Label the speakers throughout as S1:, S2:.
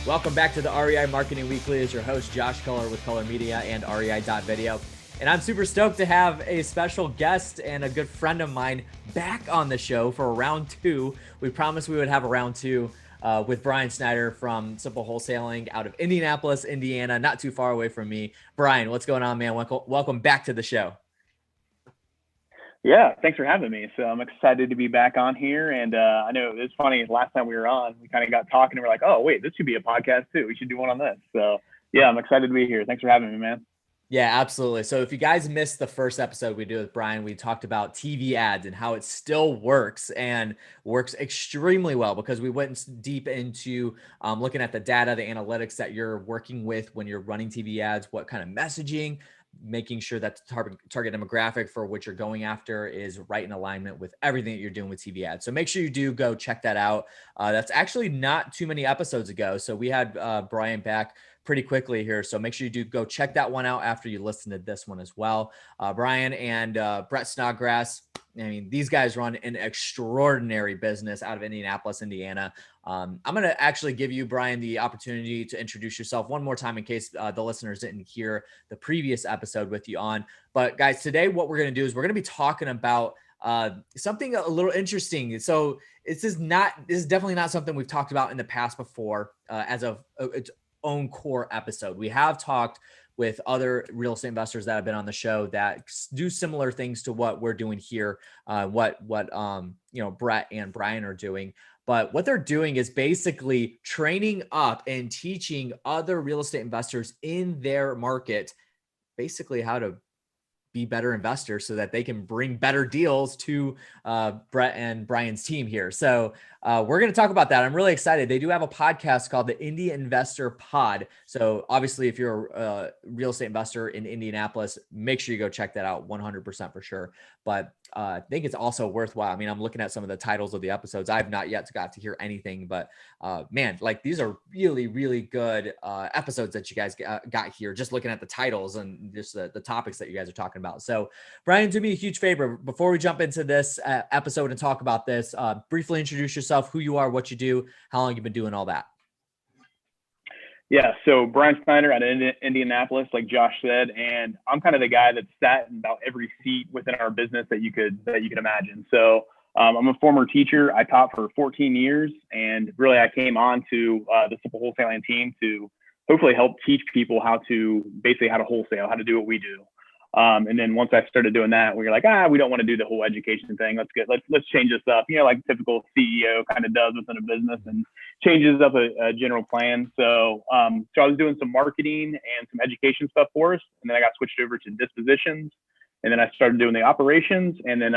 S1: Welcome back to the REI Marketing Weekly. It's your host, Josh Culler with Culler Media and REI.video. And I'm super stoked to have a special guest and a good friend of mine back on the show for round two. We promised we would have a round two with Brian Snider from Simple Wholesaling out of Indianapolis, Indiana, not too far away from me. Brian, what's going on, man? Welcome back to the show.
S2: Yeah, thanks for having me. So I'm excited to be back on here. And I know it's funny, last time we were on, we kind of got talking and we're like, oh, wait, this should be a podcast too. We should do one on this. So yeah, I'm excited to be here. Thanks for having me, man.
S1: Yeah, absolutely. So if you guys missed the first episode we did with Brian, we talked about TV ads and how it still works and works extremely well, because we went deep into looking at the data, the analytics that you're working with when you're running TV ads, what kind of messaging, making sure that the target demographic for what you're going after is right in alignment with everything that you're doing with TV ads. So make sure you do go check that out. That's actually not too many episodes ago. So we had Brian back pretty quickly here. So make sure you do go check that one out after you listen to this one as well. Brian and Brett Snodgrass, I mean, these guys run an extraordinary business out of Indianapolis, Indiana. I'm going to actually give you, Brian, the opportunity to introduce yourself one more time in case the listeners didn't hear the previous episode with you on. But guys, today what we're going to do is we're going to be talking about something a little interesting. So this is definitely not something we've talked about in the past before as of its own core episode. We have talked with other real estate investors that have been on the show that do similar things to what we're doing here, what Brett and Brian are doing. But what they're doing is basically training up and teaching other real estate investors in their market basically how to be better investors so that they can bring better deals to Brett and Brian's team here. So we're going to talk about that. I'm really excited. They do have a podcast called the Indie Investor Pod. So obviously, if you're a real estate investor in Indianapolis, make sure you go check that out 100% for sure. But I think it's also worthwhile. I mean, I'm looking at some of the titles of the episodes. I've not yet got to hear anything, but man, like these are really, really good episodes that you guys got here, just looking at the titles and just the topics that you guys are talking about. So Brian, do me a huge favor before we jump into this episode and talk about this, briefly introduce yourself, who you are, what you do, how long you've been doing all that.
S2: Yeah, so Brian Snider out of Indianapolis, like Josh said, and I'm kind of the guy that sat in about every seat within our business that you could imagine. So I'm a former teacher. I taught for 14 years, and really I came on to the Simple Wholesaling team to hopefully help teach people how to wholesale, how to do what we do. And then once I started doing that, we were like, we don't want to do the whole education thing. Let's change this up. Like typical CEO kind of does within a business and changes up a general plan. So I was doing some marketing and some education stuff for us. And then I got switched over to dispositions. And then I started doing the operations. And then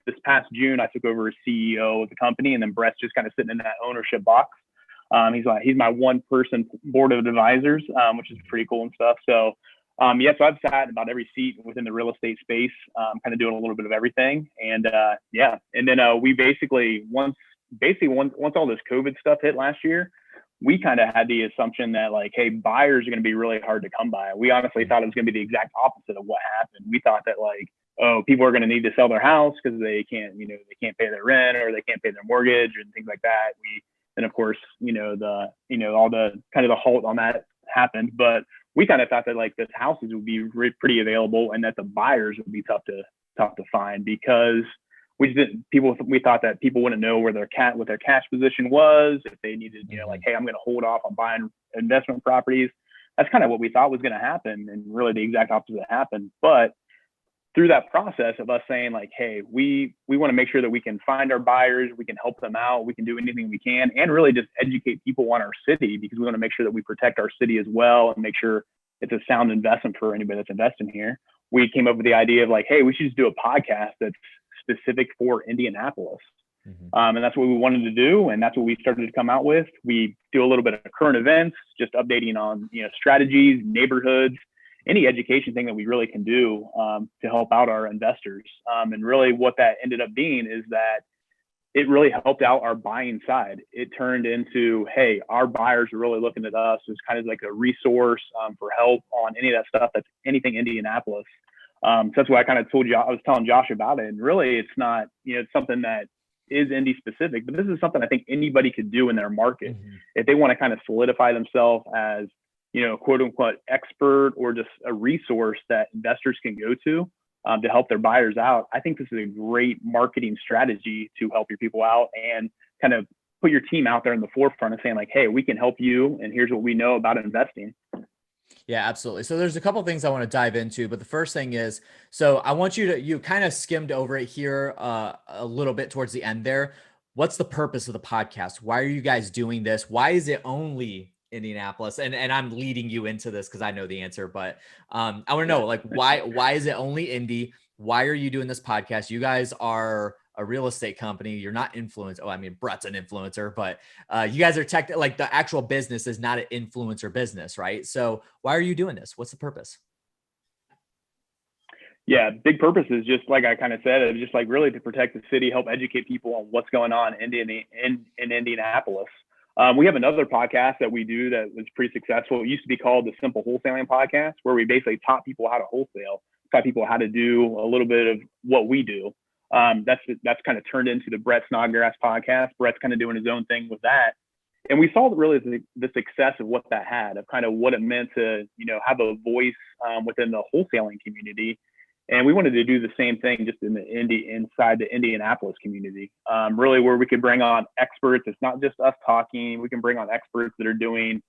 S2: this past June, I took over as CEO of the company. And then Brett's just kind of sitting in that ownership box. He's my one person board of advisors, which is pretty cool and stuff. So so I've sat in about every seat within the real estate space, kind of doing a little bit of everything. And and then we basically once all this COVID stuff hit last year, we kind of had the assumption that like, hey, buyers are going to be really hard to come by. We honestly thought it was going to be the exact opposite of what happened. We thought that like, oh, people are going to need to sell their house because they can't pay their rent or they can't pay their mortgage and things like that. And of course, all the kind of the halt on that happened, but we kind of thought that like this houses would be pretty available and that the buyers would be tough to find because we thought that people wouldn't know what their cash position was, if they needed, like, hey, I'm going to hold off on buying investment properties. That's kind of what we thought was going to happen. And really the exact opposite happened. But through that process of us saying like, hey, we want to make sure that we can find our buyers, we can help them out, we can do anything we can, and really just educate people on our city because we want to make sure that we protect our city as well and make sure it's a sound investment for anybody that's investing here. We came up with the idea of like, hey, we should just do a podcast that's specific for Indianapolis. And that's what we wanted to do. And that's what we started to come out with. We do a little bit of current events, just updating on, strategies, neighborhoods, any education thing that we really can do to help out our investors. And really what that ended up being is that it really helped out our buying side. It turned into, hey, our buyers are really looking at us as kind of like a resource for help on any of that stuff that's anything Indianapolis. So that's why I kind of told you, I was telling Josh about it. And really it's not, it's something that is indie specific, but this is something I think anybody could do in their market
S1: Mm-hmm.
S2: if they want to kind of solidify themselves as, quote unquote expert or just a resource that investors can go to help their buyers out. I think this is a great marketing strategy to help your people out and kind of put your team out there in the forefront of saying like, hey, we can help you, and here's what we know about investing.
S1: Yeah, absolutely. So there's a couple of things I want to dive into, but the first thing is, so I want you kind of skimmed over it here a little bit towards the end there. What's the purpose of the podcast? Why are you guys doing this? Why is it only Indianapolis? And I'm leading you into this because I know the answer, but I want to know like why is it only Indy? Why are you doing this podcast? You guys are a real estate company. You're not influenced. Oh, I mean, Brett's an influencer, but you guys are like the actual business is not an influencer business, right? So why are you doing this? What's the purpose?
S2: Yeah, big purpose is just like I kind of said, it's just like really to protect the city, help educate people on what's going on in Indianapolis. We have another podcast that we do that was pretty successful. It used to be called the Simple Wholesaling podcast, where we basically taught people how to wholesale, taught people how to do a little bit of what we do. That's kind of turned into the Brett Snodgrass podcast. Brett's kind of doing his own thing with that. And we saw really the success of what that had, of kind of what it meant to, have a voice within the wholesaling community. And we wanted to do the same thing just inside the Indianapolis community, really where we could bring on experts. It's not just us talking. We can bring on experts that are doing,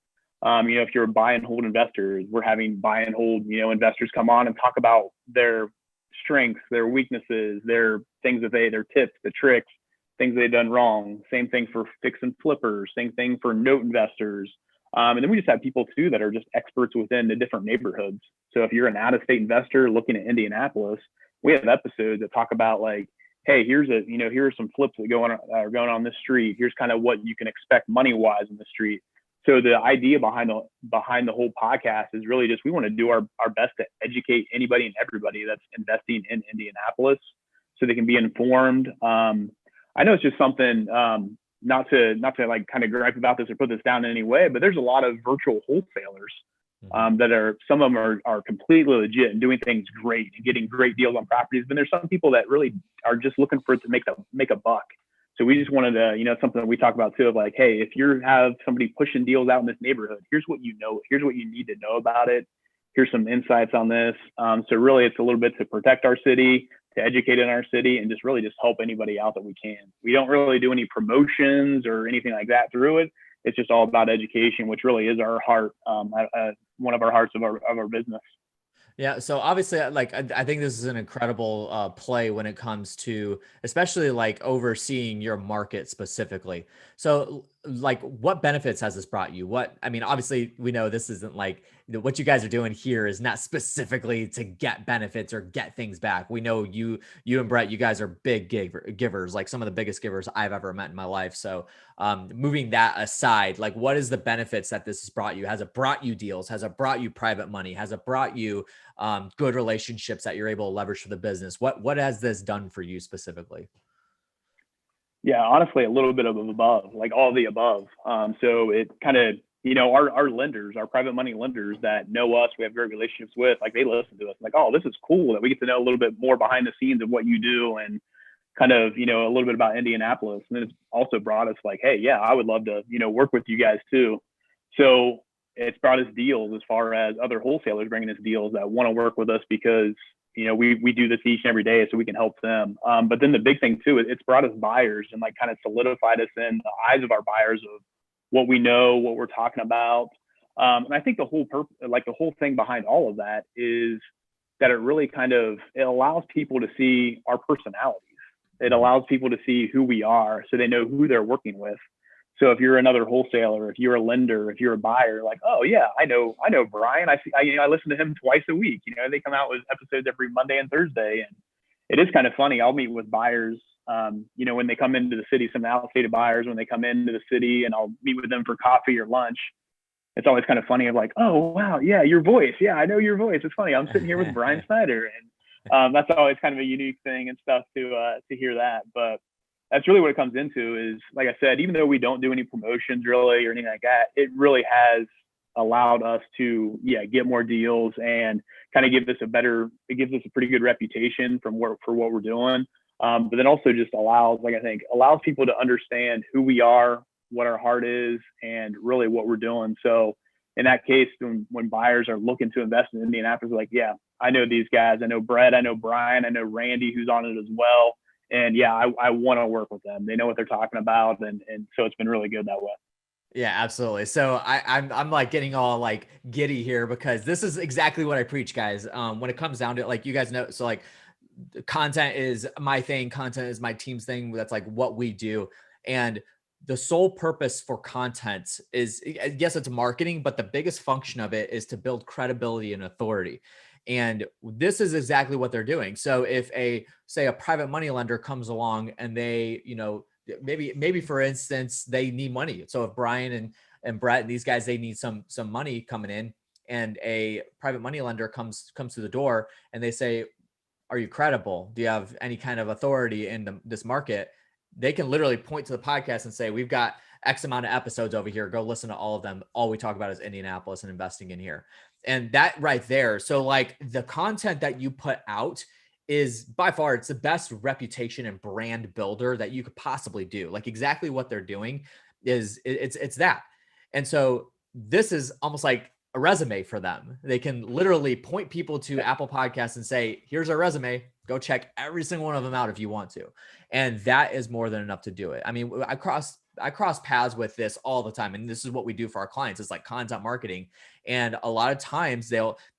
S2: if you're a buy and hold investor, we're having buy and hold, investors come on and talk about their strengths, their weaknesses, their things their tips, the tricks, things they've done wrong. Same thing for fix and flippers, same thing for note investors. And then we just have people too that are just experts within the different neighborhoods. So if you're an out-of-state investor looking at Indianapolis, we have episodes that talk about like, hey, here are some flips that are going on this street. Here's kind of what you can expect money-wise in the street. So the idea behind the whole podcast is really just we want to do our best to educate anybody and everybody that's investing in Indianapolis so they can be informed. I know it's just something not to like kind of gripe about this or put this down in any way, but there's a lot of virtual wholesalers that are, some of them are completely legit and doing things great and getting great deals on properties. But there's some people that really are just looking for it to make a buck. So we just wanted to, something that we talk about too, of like, hey, if you have somebody pushing deals out in this neighborhood, here's what here's what you need to know about it. Here's some insights on this. So really it's a little bit to protect our city, to educate in our city, and just really just help anybody out that we can. We don't really do any promotions or anything like that through it. It's just all about education, which really is our heart, one of our hearts of our business.
S1: Yeah. So obviously, like, I think this is an incredible play when it comes to, especially like overseeing your market specifically. So like, what benefits has this brought you? Obviously we know this isn't like what you guys are doing here is not specifically to get benefits or get things back. We know you and Brett, you guys are big givers, like some of the biggest givers I've ever met in my life. So moving that aside, like what is the benefits that this has brought you? Has it brought you deals? Has it brought you private money? Has it brought you good relationships that you're able to leverage for the business? What has this done for you specifically?
S2: Yeah, honestly, a little bit of above, like all the above. So it kind of, our lenders, our private money lenders that know us, we have great relationships with, like they listen to us like, oh, this is cool that we get to know a little bit more behind the scenes of what you do and kind of, a little bit about Indianapolis. And then it's also brought us like, hey, yeah, I would love to, work with you guys too. So it's brought us deals as far as other wholesalers bringing us deals that want to work with us because we do this each and every day so we can help them. But then the big thing too, it's brought us buyers and like kind of solidified us in the eyes of our buyers of what we know, what we're talking about. And I think the whole thing behind all of that is that it really it allows people to see our personalities. It allows people to see who we are so they know who they're working with. So if you're another wholesaler, if you're a lender, if you're a buyer, like, oh yeah, I know Brian. I listen to him twice a week. They come out with episodes every Monday and Thursday, and it is kind of funny. I'll meet with buyers, when they come into the city, some out-of-state buyers when they come into the city, and I'll meet with them for coffee or lunch. It's always kind of funny of like, oh wow, yeah, your voice, yeah, I know your voice. It's funny. I'm sitting here with Brian Snider, and that's always kind of a unique thing and stuff to hear that, but. That's really what it comes into is, like I said, even though we don't do any promotions really or anything like that, it really has allowed us to, get more deals and kind of give us a pretty good reputation for what we're doing. But then also just allows, like, I think allows people to understand who we are, what our heart is, and really what we're doing. So in that case, when buyers are looking to invest in Indianapolis, they're like, yeah, I know these guys. I know Brett, I know Brian, I know Randy, who's on it as well. And yeah, I want to work with them. They know what they're talking about. And so it's been really good that way.
S1: Yeah, absolutely. So I'm like getting all like giddy here because this is exactly what I preach, guys. When it comes down to it, like you guys know, so like content is my thing, content is my team's thing. That's like what we do. And the sole purpose for content is, yes, it's marketing, but the biggest function of it is to build credibility and authority. And this is exactly what they're doing. So if say a private money lender comes along and they, maybe for instance, they need money. So if Brian and Brett and these guys, they need some money coming in, and a private money lender comes to the door and they say, are you credible? Do you have any kind of authority in this market? They can literally point to the podcast and say, we've got X amount of episodes over here. Go listen to all of them. All we talk about is Indianapolis and investing in here. And that right there. So like the content that you put out is by far, it's the best reputation and brand builder that you could possibly do. Like exactly what they're doing is it's that. And so this is almost like a resume for them. They can literally point people to Apple Podcasts and say, here's our resume. Go check every single one of them out if you want to. And that is more than enough to do it. I mean, I cross paths with this all the time. And this is what we do for our clients. It's like content marketing. And a lot of times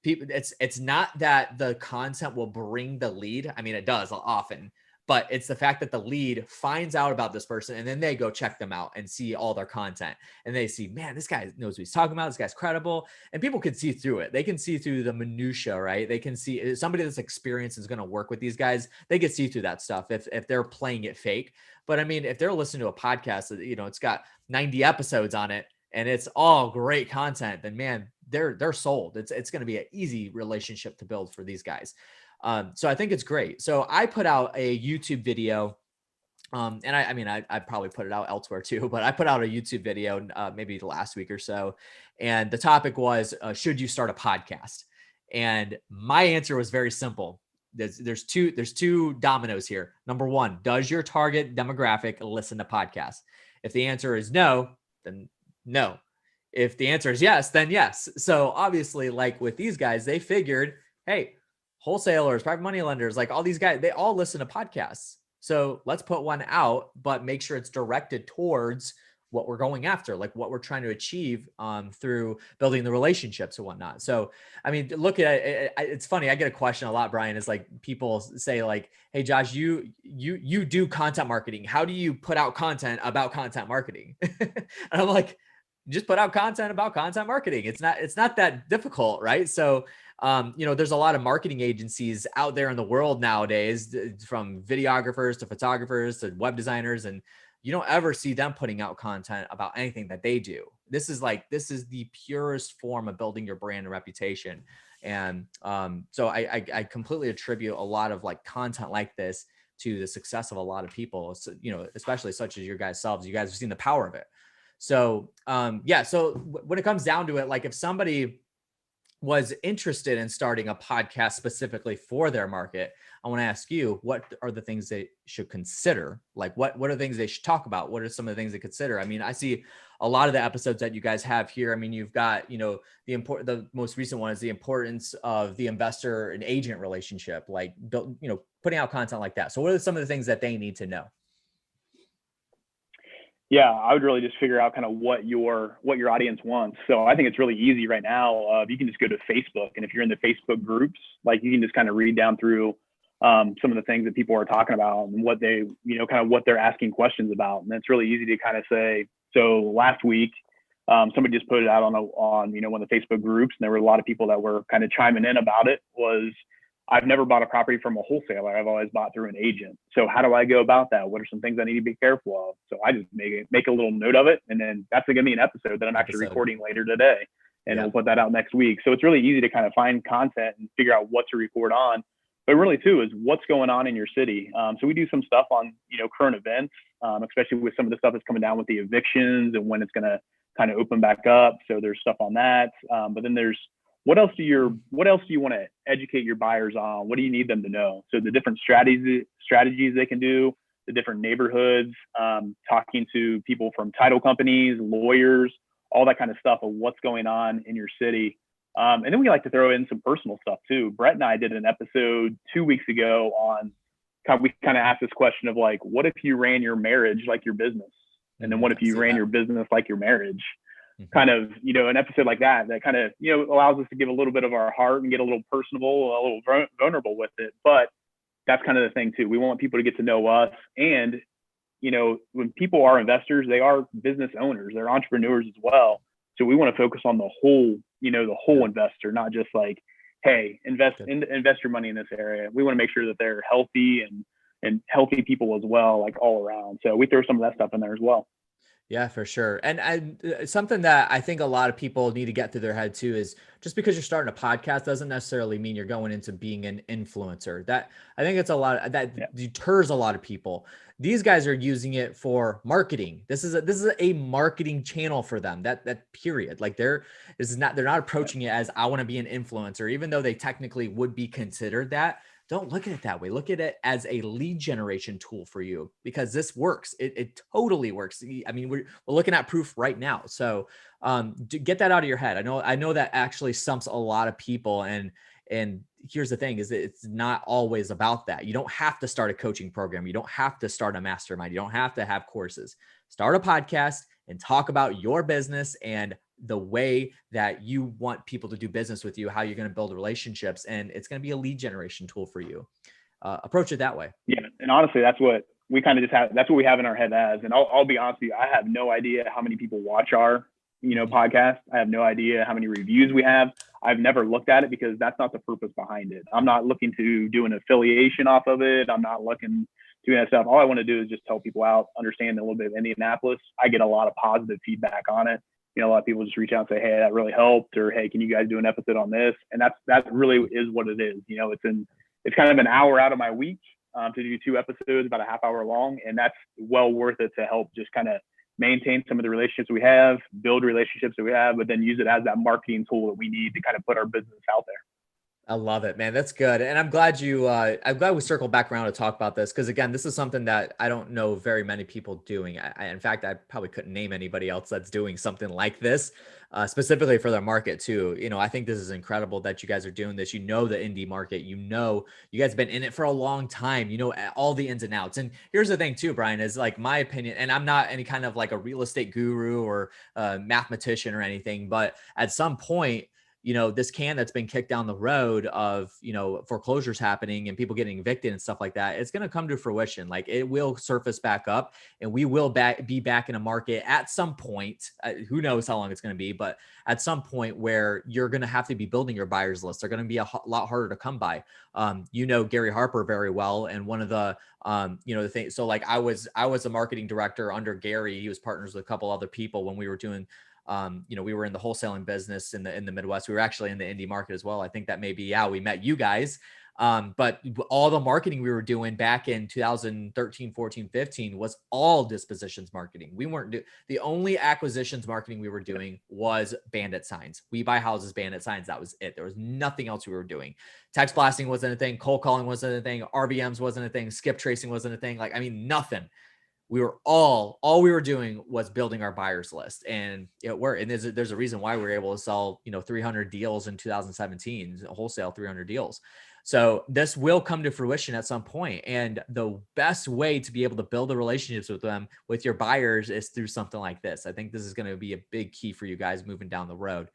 S1: it's not that the content will bring the lead. I mean, it does often, but it's the fact that the lead finds out about this person and then they go check them out and see all their content. And they see, man, this guy knows what he's talking about. This guy's credible. And people can see through it. They can see through the minutia, right? They can see somebody that's experienced is going to work with these guys. They can see through that stuff if they're playing it fake. But I mean, if they're listening to a podcast that, it's got 90 episodes on it and it's all great content, then man, they're sold. It's going to be an easy relationship to build for these guys. So I think it's great. So I put out a YouTube video, and I probably put it out elsewhere too, but I put out a YouTube video maybe last week or so, and the topic was, should you start a podcast? And my answer was very simple. There's two dominoes here. Number one, does your target demographic listen to podcasts? If the answer is no, then no. If the answer is yes, then yes. So obviously, like with these guys, they figured, hey, wholesalers, private money lenders, like all these guys, they all listen to podcasts. So let's put one out, but make sure it's directed towards what we're going after, like what we're trying to achieve through building the relationships and whatnot. So, I mean, look at it. It's funny. I get a question a lot, Brian, is like people say like, hey, Josh, you do content marketing. How do you put out content about content marketing? And I'm like, just put out content about content marketing. It's not that difficult, right? So, there's a lot of marketing agencies out there in the world nowadays, from videographers to photographers to web designers, and you don't ever see them putting out content about anything that they do. This is the purest form of building your brand and reputation. And so I completely attribute a lot of like content like this to the success of a lot of people, so, especially such as your guys selves. You guys have seen the power of it. So, so when it comes down to it, like if somebody was interested in starting a podcast specifically for their market, I want to ask you, what are the things they should consider? Like what are the things they should talk about? What are some of the things they consider? I mean, I see a lot of the episodes that you guys have here. I mean, you've got, the most recent one is the importance of the investor and agent relationship, like, putting out content like that. So what are some of the things that they need to know?
S2: Yeah, I would really just figure out kind of what your audience wants. So I think it's really easy right now. You can just go to Facebook, and if you're in the Facebook groups, like you can just kind of read down through some of the things that people are talking about and what they, kind of what they're asking questions about. And it's really easy to kind of say. So last week, somebody just put it out on one of the Facebook groups, and there were a lot of people that were kind of chiming in about it. Was, I've never bought a property from a wholesaler. I've always bought through an agent. So how do I go about that? What are some things I need to be careful of? So I just make a little note of it. And then that's going to be an episode that I'm actually recording later today. And we'll put that out next week. So it's really easy to kind of find content and figure out what to record on. But really too is what's going on in your city. So we do some stuff on, current events, especially with some of the stuff that's coming down with the evictions and when it's going to kind of open back up. So there's stuff on that. But then there's what else do you want to educate your buyers on? What do you need them to know? So the different strategies they can do, the different neighborhoods, talking to people from title companies, lawyers, all that kind of stuff of what's going on in your city. And then we like to throw in some personal stuff too. Brett and I did an episode 2 weeks ago on we kind of asked this question of like, what if you ran your marriage like your business? And then what if you ran your business like your marriage? Kind of, an episode like that kind of, allows us to give a little bit of our heart and get a little personable, a little vulnerable with it. But that's kind of the thing too. We want people to get to know us. And, when people are investors, they are business owners, they're entrepreneurs as well. So we want to focus on the whole, the whole investor, not just like, hey, invest your money in this area. We want to make sure that they're healthy and healthy people as well, like all around. So we throw some of that stuff in there as well.
S1: Yeah, for sure. And something that I think a lot of people need to get through their head too is just because you're starting a podcast doesn't necessarily mean you're going into being an influencer. That I think it's a lot that deters a lot of people. These guys are using it for marketing. This is a marketing channel for them. That period. Like they're not approaching it as I want to be an influencer, even though they technically would be considered that. Don't look at it that way. Look at it as a lead generation tool for you because this works. It totally works. I mean, we're looking at proof right now. So get that out of your head. I know that actually stumps a lot of people. And here's the thing is that it's not always about that. You don't have to start a coaching program. You don't have to start a mastermind. You don't have to have courses. Start a podcast and talk about your business and the way that you want people to do business with you, how you're going to build relationships, and it's going to be a lead generation tool for you. Approach it that way.
S2: Yeah. And honestly, that's what we kind of just have. That's what we have in our head as, and I'll be honest with you. I have no idea how many people watch our, podcast. I have no idea how many reviews we have. I've never looked at it because that's not the purpose behind it. I'm not looking to do an affiliation off of it. I'm not looking to do that stuff. All I want to do is just help people out, understand a little bit of Indianapolis. I get a lot of positive feedback on it. A lot of people just reach out and say, hey, that really helped, or hey, can you guys do an episode on this? And that really is what it is. It's kind of an hour out of my week to do 2 episodes, about a half hour long. And that's well worth it to help just kind of maintain some of the relationships we have, build relationships that we have, but then use it as that marketing tool that we need to kind of put our business out there.
S1: I love it, man. That's good. And I'm glad we circled back around to talk about this. Cause again, this is something that I don't know very many people doing. In fact, I probably couldn't name anybody else that's doing something like this, specifically for their market too. I think this is incredible that you guys are doing this. The indie market, you guys have been in it for a long time, all the ins and outs. And here's the thing too, Brian, is like my opinion, and I'm not any kind of like a real estate guru or a mathematician or anything, but at some point, this can that's been kicked down the road of, foreclosures happening and people getting evicted and stuff like that, it's going to come to fruition. Like it will surface back up and we will be back in a market at some point. Who knows how long it's going to be, but at some point where you're going to have to be building your buyers list. They're going to be a lot harder to come by. Gary Harper very well. And one of the, the things, so like I was a marketing director under Gary. He was partners with a couple other people when we were doing we were in the wholesaling business in the Midwest. We were actually in the indie market as well. I think that maybe, we met you guys. But all the marketing we were doing back in 2013, 14, 15 was all dispositions marketing. We weren't the only acquisitions marketing we were doing was bandit signs. We buy houses, bandit signs. That was it. There was nothing else we were doing. Text blasting wasn't a thing. Cold calling wasn't a thing. RVMs wasn't a thing. Skip tracing wasn't a thing. Nothing. We were all we were doing was building our buyers list, and it worked. And there's a reason why we were able to sell, 300 deals in 2017, wholesale 300 deals. So this will come to fruition at some point. And the best way to be able to build the relationships with your buyers is through something like this. I think this is going to be a big key for you guys moving down the road.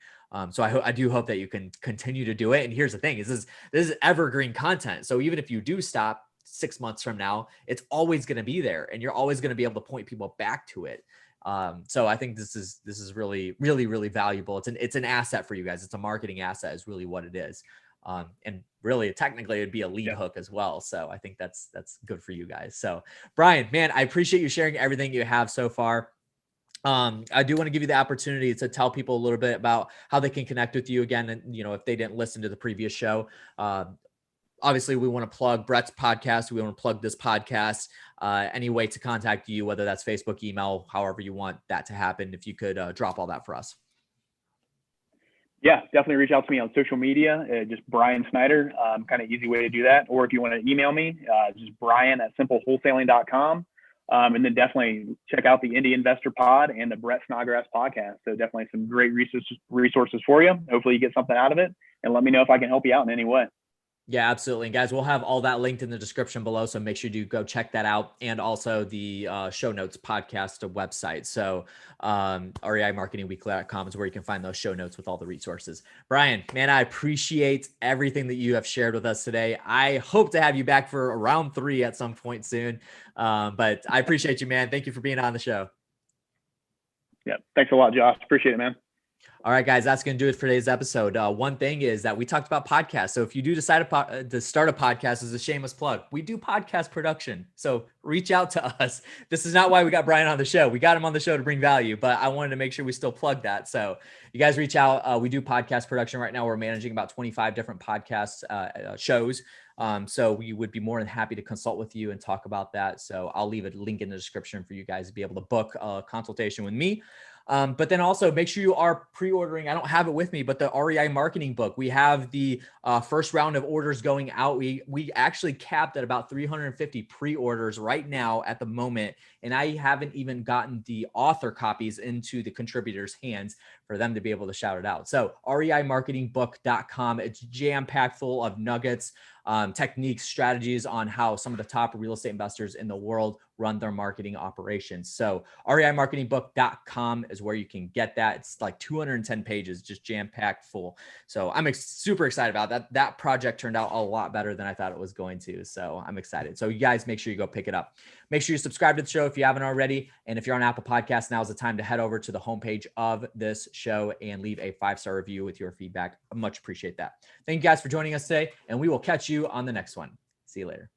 S1: So I do hope that you can continue to do it. And here's the thing is this is evergreen content. So even if you do stop 6 months from now, it's always going to be there and you're always going to be able to point people back to it. So I think this is really, really, really valuable. It's an asset for you guys. It's a marketing asset is really what it is. And really technically it'd be a lead hook as well. So I think that's good for you guys. So Brian, man, I appreciate you sharing everything you have so far. I do want to give you the opportunity to tell people a little bit about how they can connect with you again. And, if they didn't listen to the previous show, obviously we want to plug Brett's podcast. We want to plug this podcast, any way to contact you, whether that's Facebook, email, however you want that to happen. If you could drop all that for us.
S2: Yeah, definitely reach out to me on social media. Just Brian Snider, kind of easy way to do that. Or if you want to email me, just Brian@simplewholesaling.com. And then definitely check out the Indie Investor Pod and the Brett Snodgrass podcast. So definitely some great resources for you. Hopefully you get something out of it, and let me know if I can help you out in any way.
S1: Yeah, absolutely. And guys, we'll have all that linked in the description below. So make sure you go check that out. And also the show notes podcast website. So reimarketingweekly.com is where you can find those show notes with all the resources. Brian, man, I appreciate everything that you have shared with us today. I hope to have you back for round 3 at some point soon. But I appreciate you, man. Thank you for being on the show.
S2: Yeah. Thanks a lot, Josh. Appreciate it, man.
S1: All right, guys, that's going to do it for today's episode. One thing is that we talked about podcasts. So if you do decide to start a podcast, as a shameless plug, we do podcast production. So reach out to us. This is not why we got Brian on the show. We got him on the show to bring value, but I wanted to make sure we still plug that. So you guys reach out. We do podcast production right now. We're managing about 25 different podcast shows. So we would be more than happy to consult with you and talk about that. So I'll leave a link in the description for you guys to be able to book a consultation with me. But then also make sure you are pre-ordering. I don't have it with me, but the REI marketing book, we have the first round of orders going out. We actually capped at about 350 pre-orders right now at the moment. And I haven't even gotten the author copies into the contributors' hands for them to be able to shout it out. So reimarketingbook.com, it's jam-packed full of nuggets, techniques, strategies on how some of the top real estate investors in the world run their marketing operations. So reimarketingbook.com is where you can get that. It's like 210 pages, just jam-packed full. So I'm super excited about that. That project turned out a lot better than I thought it was going to. So I'm excited. So you guys make sure you go pick it up. Make sure you subscribe to the show if you haven't already. And if you're on Apple Podcasts, now is the time to head over to the homepage of this show and leave a 5-star review with your feedback. I much appreciate that. Thank you guys for joining us today, and we will catch you on the next one. See you later.